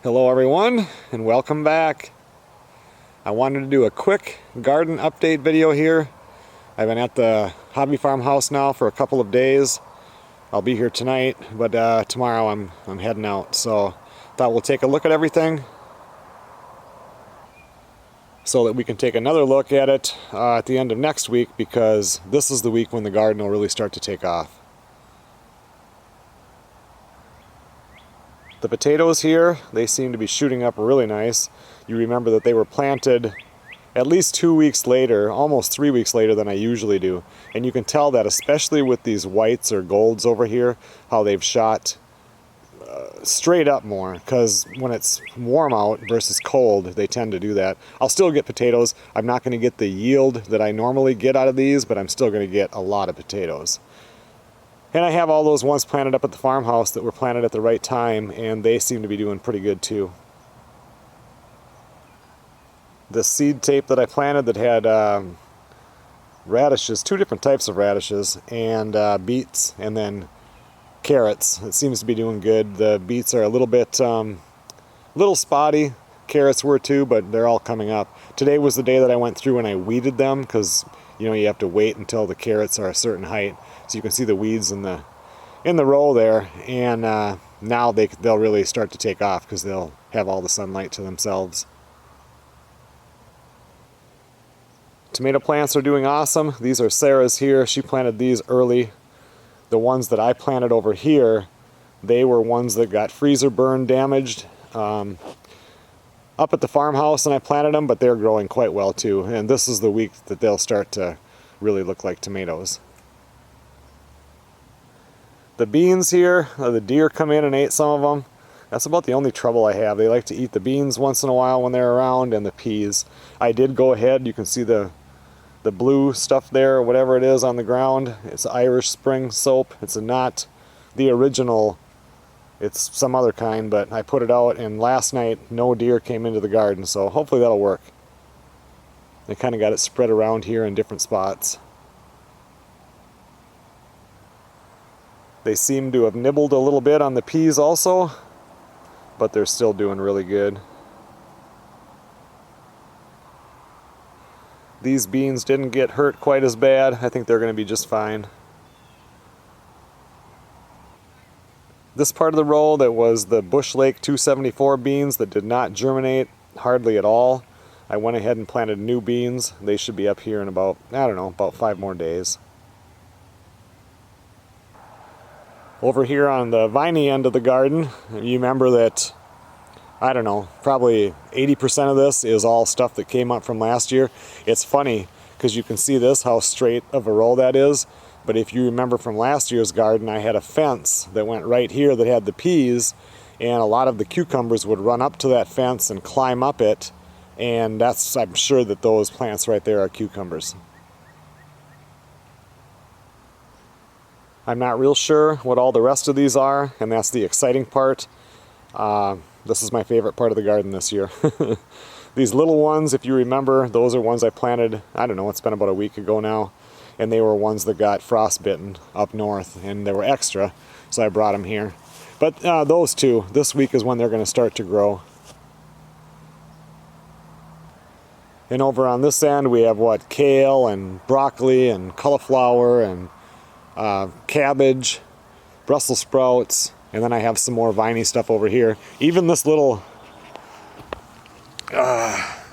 Hello everyone, and welcome back. I wanted to do a quick garden update video here. I've been at the hobby farmhouse now for a couple of days. I'll be here tonight, but tomorrow I'm heading out, so thought we'll take a look at everything so that we can take another look at it at the end of next week, because this is the week when the garden will really start to take off. The potatoes here, they seem to be shooting up really nice. You remember that they were planted at least 2 weeks later, almost 3 weeks later than I usually do. And you can tell that, especially with these whites or golds over here, how they've shot straight up more, because when it's warm out versus cold, they tend to do that. I'll still get potatoes. I'm not going to get the yield that I normally get out of these, but I'm still going to get a lot of potatoes. And I have all those ones planted up at the farmhouse that were planted at the right time, and they seem to be doing pretty good too. The seed tape that I planted that had radishes, 2 different types of radishes, and beets, and then carrots, it seems to be doing good. The beets are a little bit, little spotty. Carrots were too, but they're all coming up. Today was the day that I went through and I weeded them, because you know you have to wait until the carrots are a certain height. So you can see the weeds in the row there, and now they'll really start to take off because they'll have all the sunlight to themselves. Tomato plants are doing awesome. These are Sarah's here. She planted these early. The ones that I planted over here, they were ones that got freezer burn damaged up at the farmhouse, and I planted them, but they're growing quite well too. And this is the week that they'll start to really look like tomatoes. The beans here, the deer come in and ate some of them. That's about the only trouble I have. They like to eat the beans once in a while when they're around, and the peas. I did go ahead, you can see the blue stuff there, or whatever it is on the ground. It's Irish Spring soap. It's not the original, it's some other kind, but I put it out, and last night no deer came into the garden, so hopefully that'll work. They kind of got it spread around here in different spots. They seem to have nibbled a little bit on the peas also, but they're still doing really good. These beans didn't get hurt quite as bad. I think they're going to be just fine. This part of the row that was the Bush Lake 274 beans that did not germinate hardly at all, I went ahead and planted new beans. They should be up here in about, I don't know, about 5 more days. Over here on the viney end of the garden, you remember that, I don't know, probably 80% of this is all stuff that came up from last year. It's funny, because you can see this, how straight of a row that is. But if you remember from last year's garden, I had a fence that went right here that had the peas, and a lot of the cucumbers would run up to that fence and climb up it, and I'm sure that those plants right there are cucumbers. I'm not real sure what all the rest of these are, and that's the exciting part. This is my favorite part of the garden this year. These little ones, if you remember, those are ones I planted, I don't know, it's been about a week ago now, and they were ones that got frostbitten up north, and they were extra, so I brought them here. But those two, this week is when they're going to start to grow. And over on this end we have kale and broccoli and cauliflower and cabbage, Brussels sprouts, and then I have some more viney stuff over here. Even this little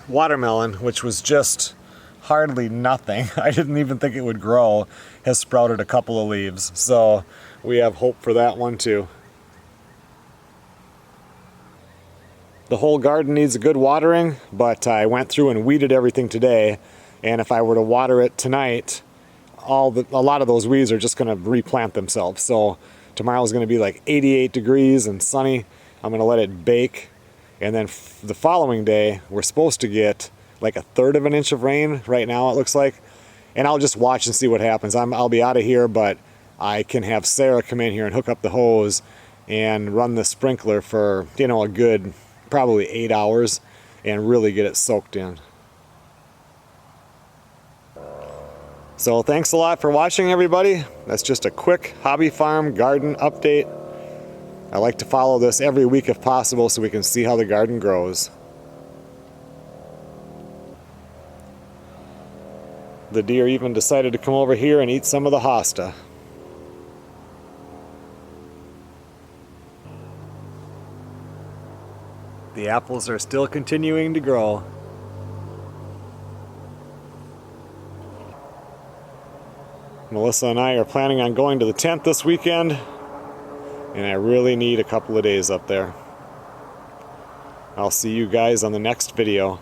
watermelon, which was just hardly nothing, I didn't even think it would grow, has sprouted a couple of leaves. So we have hope for that one too. The whole garden needs a good watering, but I went through and weeded everything today, and if I were to water it tonight, a lot of those weeds are just going to replant themselves. So tomorrow's going to be like 88 degrees and sunny. I'm going to let it bake, and then the following day we're supposed to get like 1/3 of an inch of rain right now, it looks like, and I'll just watch and see what happens. I'll be out of here, but I can have Sarah come in here and hook up the hose and run the sprinkler for, you know, a good probably 8 hours and really get it soaked in. So thanks a lot for watching, everybody. That's just a quick hobby farm garden update. I like to follow this every week if possible so we can see how the garden grows. The deer even decided to come over here and eat some of the hosta. The apples are still continuing to grow. Melissa and I are planning on going to the tent this weekend, and I really need a couple of days up there. I'll see you guys on the next video.